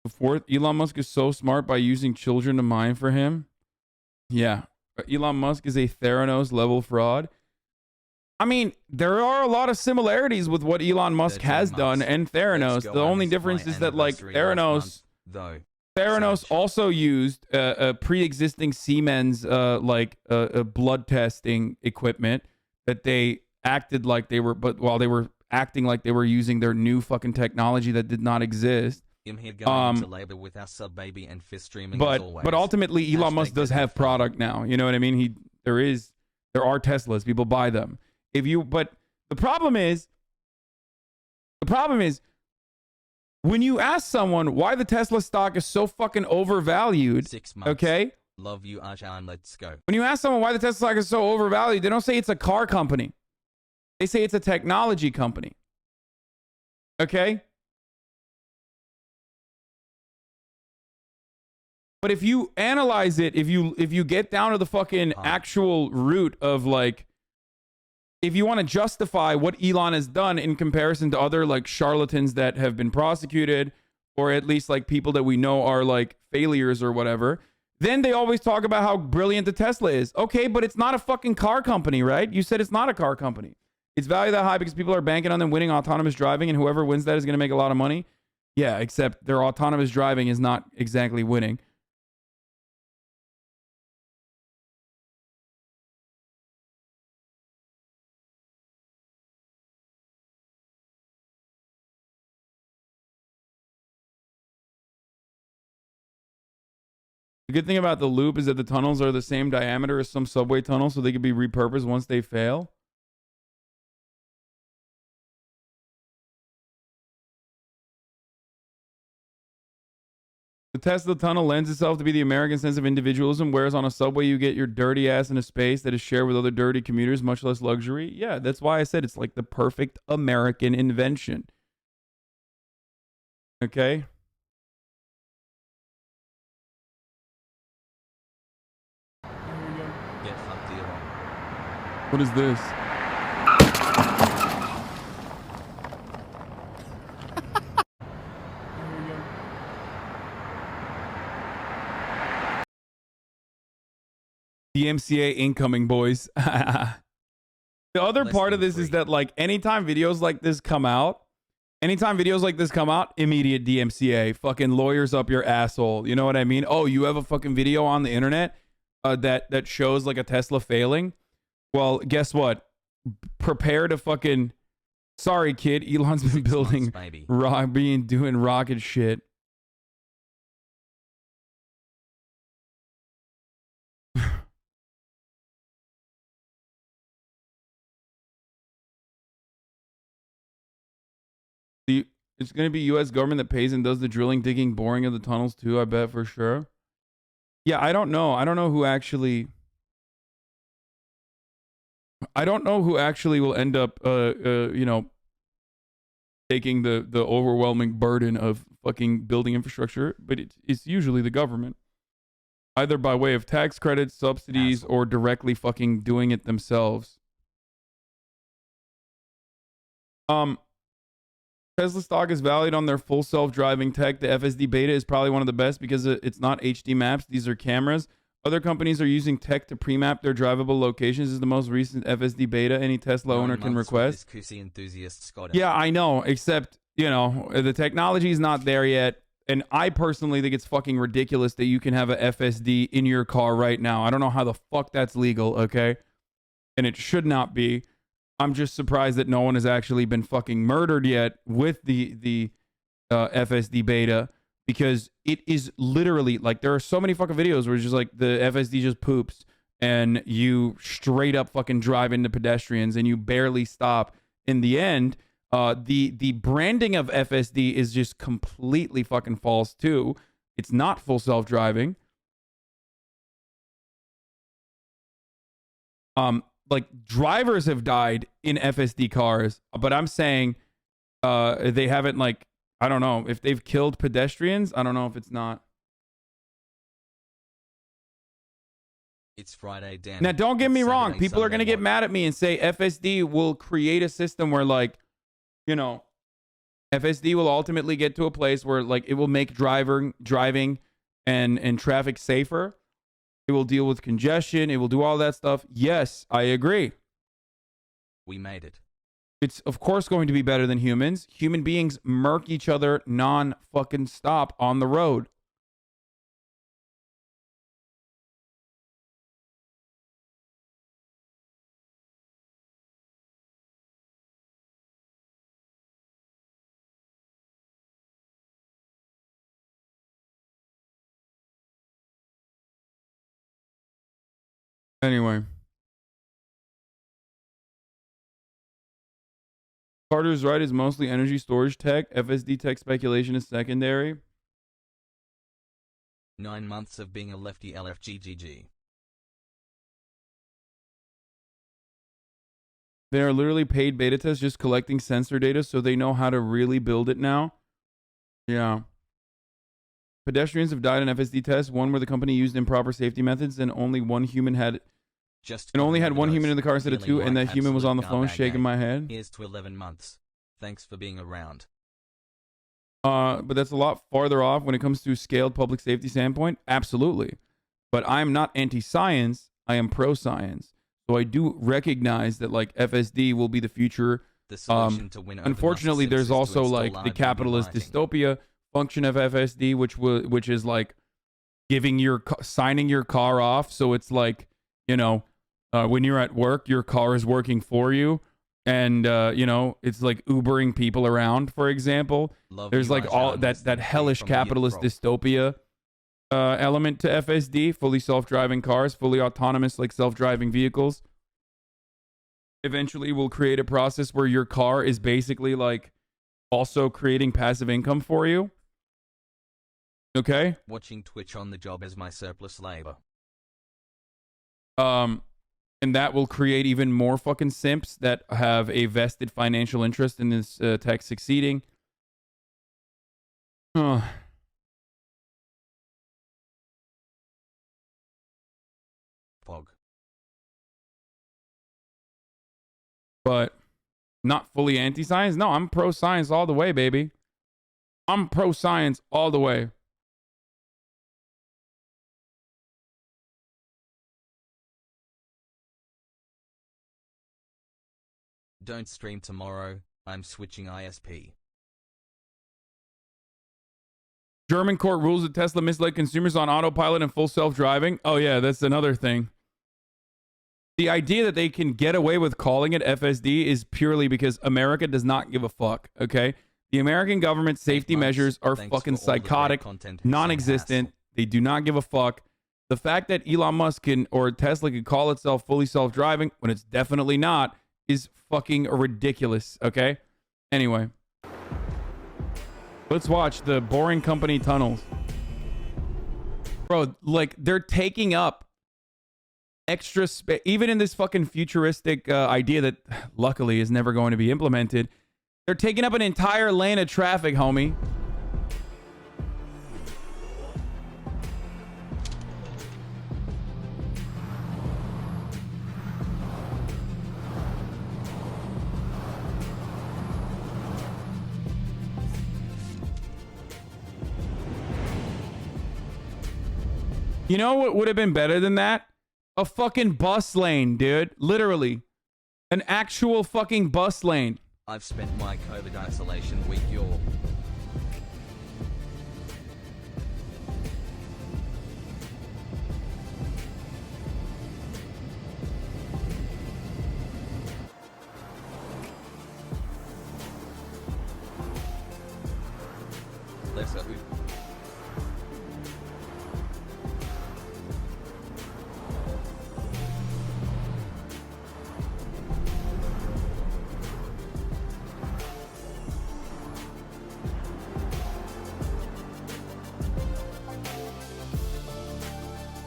Fourth, Elon Musk is so smart by using children to mine for him. Yeah. Elon Musk is a Theranos level fraud. I mean, there are a lot of similarities with what Elon Musk has done and Theranos. The only difference is that, like, Theranos also used a pre-existing Siemens blood testing equipment that they acted like they were, but while they were acting like they were using their new fucking technology that did not exist. Here going to labor with our sub baby and fist streaming but as always. But ultimately, Elon Musk does have product now. You know what I mean? There are Teslas. People buy them. But the problem is when you ask someone why the Tesla stock is so fucking overvalued. 6 months. Okay. Love you, Ashan. Let's go. When you ask someone why the Tesla stock is so overvalued, they don't say it's a car company. They say it's a technology company. Okay. But if you analyze it, if you get down to the fucking actual root of, like, if you want to justify what Elon has done in comparison to other, like, charlatans that have been prosecuted, or at least, like, people that we know are, like, failures or whatever, then they always talk about how brilliant the Tesla is. Okay, but it's not a fucking car company, right? You said it's not a car company. It's valued that high because people are banking on them winning autonomous driving, and whoever wins that is going to make a lot of money. Yeah, except their autonomous driving is not exactly winning. The good thing about the loop is that the tunnels are the same diameter as some subway tunnels, so they can be repurposed once they fail. The Tesla tunnel lends itself to be the American sense of individualism, whereas on a subway you get your dirty ass in a space that is shared with other dirty commuters, much less luxury. Yeah, that's why I said it's like the perfect American invention. Okay? What is this? DMCA incoming, boys. The other part of this is that, like, anytime videos like this come out, immediate DMCA, fucking lawyers up your asshole. You know what I mean? Oh, you have a fucking video on the internet that shows, like, a Tesla failing? Well, guess what? Prepare to fucking... Sorry, kid. Elon's been building... doing rocket shit. It's going to be U.S. government that pays and does the drilling, digging, boring of the tunnels too, I bet for sure. Yeah, I don't know. I don't know who actually will end up, taking the overwhelming burden of fucking building infrastructure, but it's usually the government. Either by way of tax credits, subsidies, or directly fucking doing it themselves. Tesla stock is valued on their full self-driving tech. The FSD Beta is probably one of the best because it's not HD maps. These are cameras. Other companies are using tech to pre-map their drivable locations. This is the most recent FSD Beta any Tesla owner can request. Yeah, I know, except, the technology is not there yet. And I personally think it's fucking ridiculous that you can have a FSD in your car right now. I don't know how the fuck that's legal, okay? And it should not be. I'm just surprised that no one has actually been fucking murdered yet with the FSD beta, because it is literally like, there are so many fucking videos where it's just like the FSD just poops and you straight up fucking drive into pedestrians and you barely stop. In the end, the branding of FSD is just completely fucking false too. It's not full self-driving. Like drivers have died in FSD cars, but I'm saying they haven't, like, I don't know if they've killed pedestrians. I don't know if it's not. It's Friday, Dan. Now, don't get me wrong. People are going to get mad at me and say FSD will create a system where, like, you know, FSD will ultimately get to a place where, like, it will make driving and traffic safer. It will deal with congestion. It will do all that stuff. Yes, I agree. We made it. It's, of course, going to be better than humans. Human beings murk each other non-fucking stop on the road. Anyway. Carter's right, is mostly energy storage tech. FSD tech speculation is secondary. 9 months of being a lefty LFGGG. They are literally paid beta tests just collecting sensor data so they know how to really build it now. Yeah. Pedestrians have died in FSD tests. One where the company used improper safety methods and only one human had... only had one human in the car instead of two, and that human was on the phone shaking my head. Here's to 11 months. Thanks for being around. But that's a lot farther off when it comes to scaled public safety standpoint. Absolutely. But I'm not anti-science. I am pro-science. So I do recognize that, like, FSD will be the future. The solution to win over unfortunately, there's also, like, the capitalist dystopia function of FSD, which is like giving signing your car off. So it's like, you know, when you're at work, your car is working for you. And, you know, it's like Ubering people around, for example. There's like all that hellish capitalist dystopia element to FSD, fully self-driving cars, fully autonomous, like self-driving vehicles. Eventually we'll create a process where your car is basically like also creating passive income for you. Okay? Watching Twitch on the job as my surplus labor. And that will create even more fucking simps that have a vested financial interest in this tech succeeding. Pog. But not fully anti-science? No, I'm pro-science all the way, baby. I'm pro-science all the way. Don't stream tomorrow, I'm switching ISP. German court rules that Tesla misled consumers on autopilot and full self-driving. Oh yeah, that's another thing. The idea that they can get away with calling it FSD is purely because America does not give a fuck, okay? The American government safety measures are fucking psychotic, non-existent. They do not give a fuck. The fact that Elon Musk can, or Tesla can call itself fully self-driving when it's definitely not, is fucking ridiculous, okay? Anyway. Let's watch the Boring Company tunnels. Bro, like, they're taking up extra space, even in this fucking futuristic idea that luckily is never going to be implemented. They're taking up an entire lane of traffic, homie. You know what would have been better than that? A fucking bus lane, dude. Literally. An actual fucking bus lane. I've spent my COVID isolation week, y'all. Professor Who.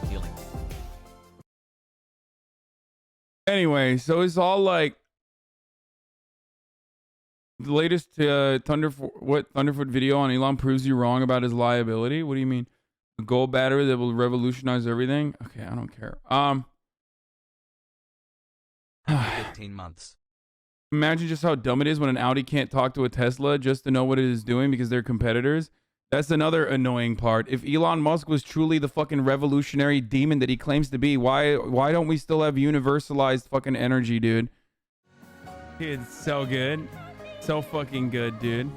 Healing. Anyway, so it's all like the latest Thunderfoot video on Elon proves you wrong about his liability. What do you mean? A gold battery that will revolutionize everything? Okay, I don't care. 15 months. Imagine just how dumb it is when an Audi can't talk to a Tesla just to know what it is doing because they're competitors. That's another annoying part. If Elon Musk was truly the fucking revolutionary demon that he claims to be, why don't we still have universalized fucking energy, dude? It's so good. So fucking good, dude.